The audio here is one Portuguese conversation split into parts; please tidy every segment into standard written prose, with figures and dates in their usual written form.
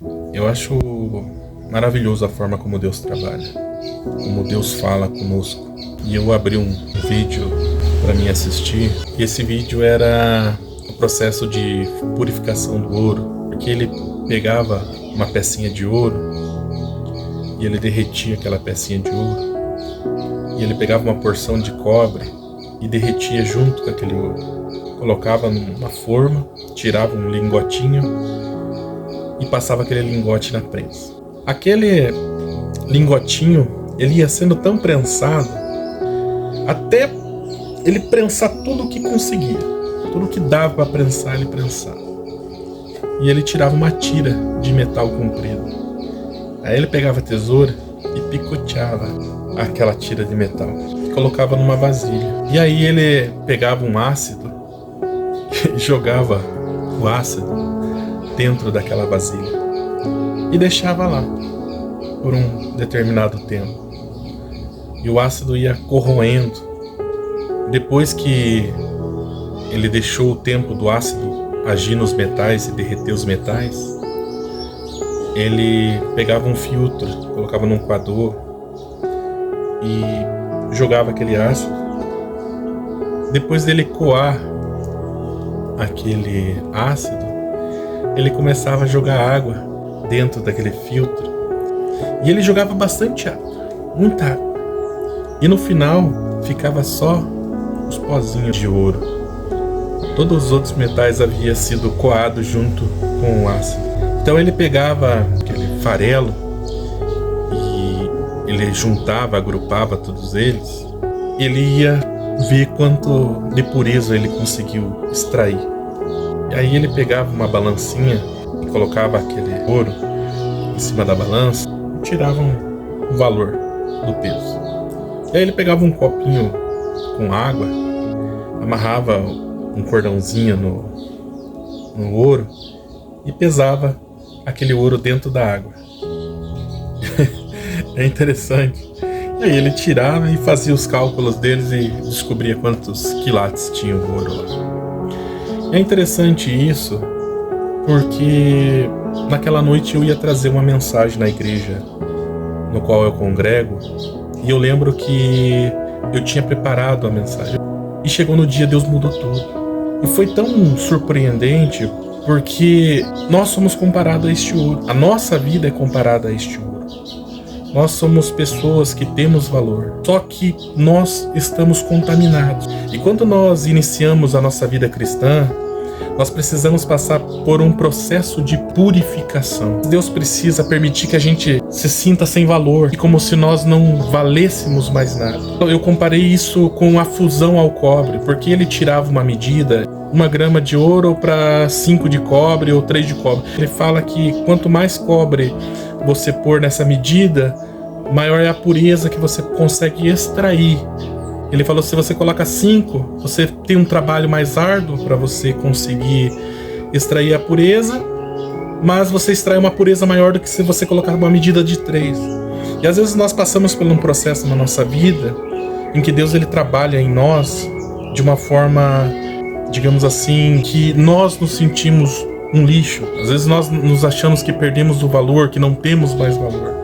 Eu acho maravilhoso a forma como Deus trabalha, como Deus fala conosco. E eu abri um vídeo para mim assistir, e esse vídeo era o processo de purificação do ouro, porque ele pegava uma pecinha de ouro e ele derretia aquela pecinha de ouro, e ele pegava uma porção de cobre e derretia junto com aquele ouro, colocava numa forma, tirava um lingotinho e passava aquele lingote na prensa. Aquele lingotinho, ele ia sendo tão prensado, até ele prensar tudo o que conseguia. Tudo que dava para prensar, ele prensava. E ele tirava uma tira de metal comprido. Aí ele pegava a tesoura e picoteava aquela tira de metal e colocava numa vasilha. E aí ele pegava um ácido e jogava o ácido dentro daquela vasilha e deixava lá por um determinado tempo. E o ácido ia corroendo. Depois que ele deixou o tempo do ácido agir nos metais e derreter os metais, ele pegava um filtro, colocava num coador e jogava aquele ácido. Depois dele coar aquele ácido, ele começava a jogar água dentro daquele filtro. E ele jogava bastante água, muita água. E no final ficava só os pozinhos de ouro. Todos os outros metais haviam sido coados junto com o ácido. Então ele pegava aquele farelo e ele juntava, agrupava todos eles. Ele ia ver quanto de pureza ele conseguiu extrair. E aí ele pegava uma balancinha e colocava aquele ouro em cima da balança e tirava um valor do peso. E aí ele pegava um copinho com água, amarrava um cordãozinho no ouro e pesava aquele ouro dentro da água. É interessante. E aí ele tirava e fazia os cálculos deles e descobria quantos quilates tinha o ouro lá. É interessante isso porque naquela noite eu ia trazer uma mensagem na igreja no qual eu congrego. E eu lembro que eu tinha preparado a mensagem. E chegou no dia, Deus mudou tudo. E foi tão surpreendente, porque nós somos comparados a este ouro. A nossa vida é comparada a este ouro. Nós somos pessoas que temos valor. Só que nós estamos contaminados. E quando nós iniciamos a nossa vida cristã, nós precisamos passar por um processo de purificação. Deus precisa permitir que a gente se sinta sem valor, e como se nós não valêssemos mais nada. Eu comparei isso com a fusão ao cobre, porque ele tirava uma medida, 1 grama de ouro para 5 de cobre ou 3 de cobre. Ele fala que quanto mais cobre você pôr nessa medida, maior é a pureza que você consegue extrair. Ele falou, se você coloca 5, você tem um trabalho mais árduo para você conseguir extrair a pureza, mas você extrai uma pureza maior do que se você colocar uma medida de 3. E às vezes nós passamos por um processo na nossa vida em que Deus ele trabalha em nós de uma forma, digamos assim, que nós nos sentimos um lixo. Às vezes nós nos achamos que perdemos o valor, que não temos mais valor.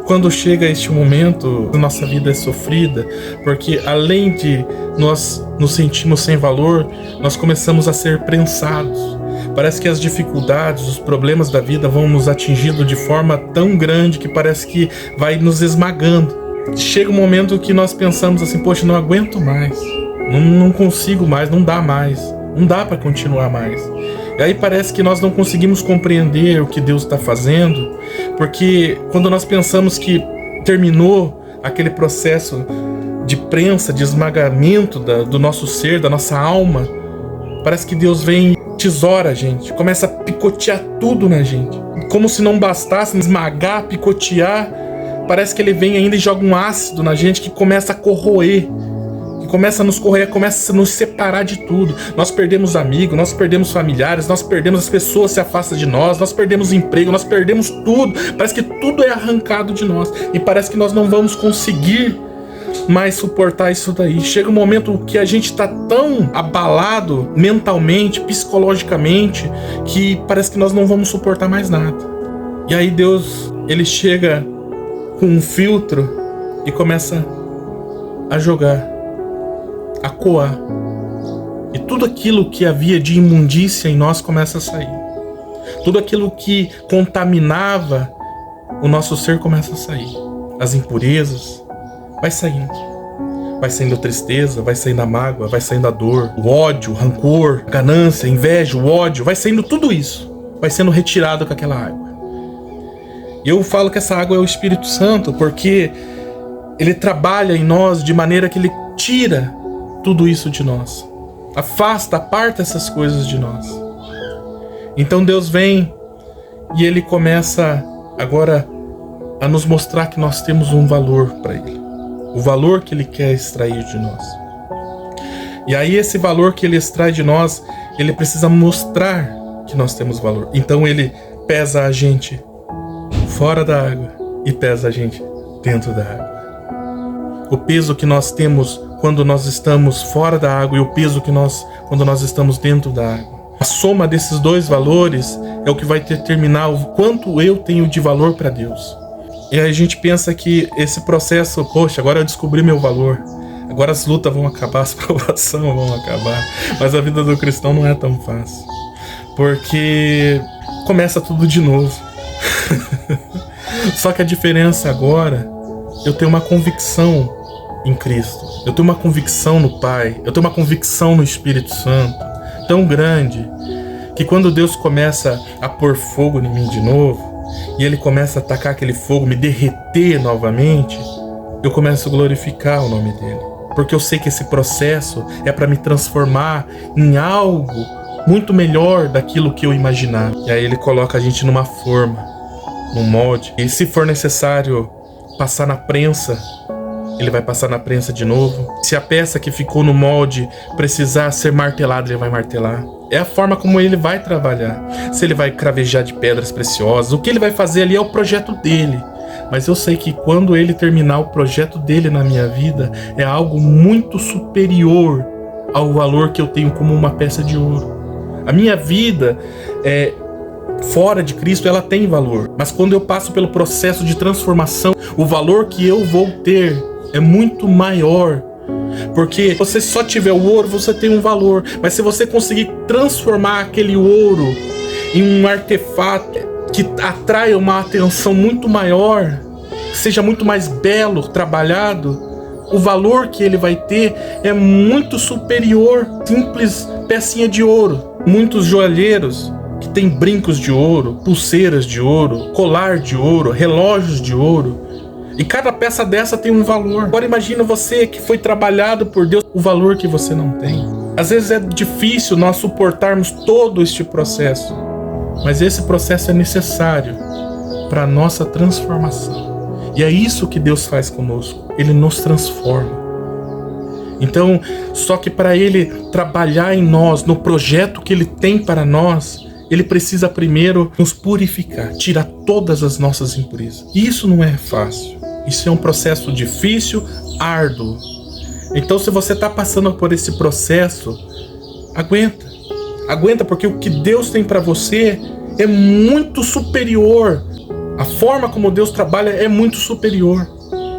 Quando chega este momento, a nossa vida é sofrida, porque além de nós nos sentirmos sem valor, nós começamos a ser prensados. Parece que as dificuldades, os problemas da vida vão nos atingindo de forma tão grande que parece que vai nos esmagando. Chega um momento que nós pensamos assim, poxa, não aguento mais, não consigo mais, não dá mais, não dá para continuar mais. E aí parece que nós não conseguimos compreender o que Deus está fazendo, porque quando nós pensamos que terminou aquele processo de prensa, de esmagamento do nosso ser, da nossa alma, parece que Deus vem e tesoura a gente, começa a picotear tudo na gente. Como se não bastasse esmagar, picotear, parece que ele vem ainda e joga um ácido na gente que começa a corroer. Começa a nos correr, começa a nos separar de tudo. Nós perdemos amigos, nós perdemos familiares, nós perdemos as pessoas se afastam de nós perdemos emprego, nós perdemos tudo. Parece que tudo é arrancado de nós. E parece que nós não vamos conseguir mais suportar isso daí. Chega um momento que a gente está tão abalado mentalmente, psicologicamente, que parece que nós não vamos suportar mais nada. E aí Deus, ele chega com um filtro e começa a jogar, a coar. E tudo aquilo que havia de imundícia em nós começa a sair. Tudo aquilo que contaminava o nosso ser começa a sair. As impurezas, vai saindo. Vai saindo a tristeza, vai saindo a mágoa, vai saindo a dor, o ódio, o rancor, a ganância, a inveja, o ódio, vai saindo tudo isso. Vai sendo retirado com aquela água. E eu falo que essa água é o Espírito Santo porque ele trabalha em nós de maneira que ele tira tudo isso de nós. Afasta, aparta essas coisas de nós. Então Deus vem e ele começa agora a nos mostrar que nós temos um valor para ele. O valor que ele quer extrair de nós. E aí esse valor que ele extrai de nós, ele precisa mostrar que nós temos valor. Então ele pesa a gente fora da água e pesa a gente dentro da água. O peso que nós temos quando nós estamos fora da água e o peso que quando nós estamos dentro da água. A soma desses dois valores é o que vai determinar o quanto eu tenho de valor para Deus. E aí a gente pensa que esse processo, poxa, agora eu descobri meu valor. Agora as lutas vão acabar, as provações vão acabar. Mas a vida do cristão não é tão fácil. Porque começa tudo de novo. Só que a diferença agora, eu tenho uma convicção em Cristo. Eu tenho uma convicção no Pai. Eu tenho uma convicção no Espírito Santo tão grande que quando Deus começa a pôr fogo em mim de novo e ele começa a atacar aquele fogo, me derreter novamente, eu começo a glorificar o nome dele. Porque eu sei que esse processo é para me transformar em algo muito melhor daquilo que eu imaginava. E aí ele coloca a gente numa forma, num molde. E se for necessário passar na prensa, ele vai passar na prensa de novo. Se a peça que ficou no molde precisar ser martelada, ele vai martelar. É a forma como ele vai trabalhar. Se ele vai cravejar de pedras preciosas, o que ele vai fazer ali é o projeto dele. Mas eu sei que quando ele terminar o projeto dele na minha vida, é algo muito superior ao valor que eu tenho como uma peça de ouro. A minha vida fora de Cristo, ela tem valor. Mas quando eu passo pelo processo de transformação, o valor que eu vou ter é muito maior. Porque se você só tiver o ouro, você tem um valor. Mas se você conseguir transformar aquele ouro em um artefato que atraia uma atenção muito maior, seja muito mais belo, trabalhado, o valor que ele vai ter é muito superior à simples pecinha de ouro. Muitos joalheiros que têm brincos de ouro, pulseiras de ouro, colar de ouro, relógios de ouro, e cada peça dessa tem um valor. Agora imagina você que foi trabalhado por Deus, o valor que você não tem. Às vezes é difícil nós suportarmos todo este processo, mas esse processo é necessário para a nossa transformação. E é isso que Deus faz conosco, ele nos transforma. Então, só que para ele trabalhar em nós, no projeto que ele tem para nós, ele precisa primeiro nos purificar, tirar todas as nossas impurezas. E isso não é fácil. Isso é um processo difícil, árduo. Então, se você está passando por esse processo, aguenta. Aguenta, porque o que Deus tem para você é muito superior. A forma como Deus trabalha é muito superior.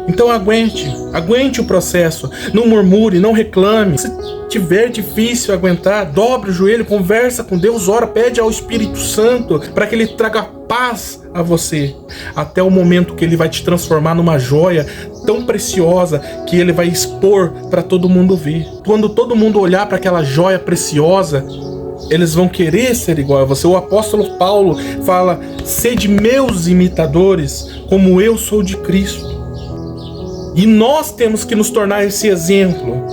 Então aguente o processo. Não murmure, não reclame. Se tiver difícil aguentar, dobre o joelho, conversa com Deus, ora, pede ao Espírito Santo para que ele traga paz a você, até o momento que ele vai te transformar numa joia tão preciosa que ele vai expor para todo mundo ver. Quando todo mundo olhar para aquela joia preciosa, eles vão querer ser igual a você. O apóstolo Paulo fala: sede meus imitadores, como eu sou de Cristo. E nós temos que nos tornar esse exemplo.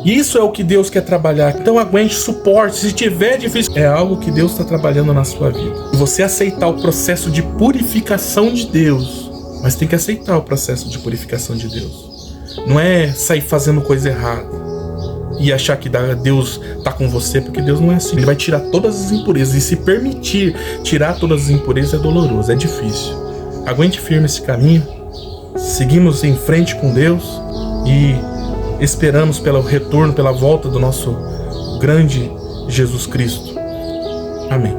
Isso é o que Deus quer trabalhar. Então aguente, suporte. Se tiver difícil, é algo que Deus está trabalhando na sua vida. E você aceitar o processo de purificação de Deus. Mas tem que aceitar o processo de purificação de Deus. Não é sair fazendo coisa errada e achar que Deus está com você, porque Deus não é assim. Ele vai tirar todas as impurezas. E se permitir tirar todas as impurezas é doloroso, é difícil. Aguente firme esse caminho. Seguimos em frente com Deus e esperamos pelo retorno, pela volta do nosso grande Jesus Cristo. Amém.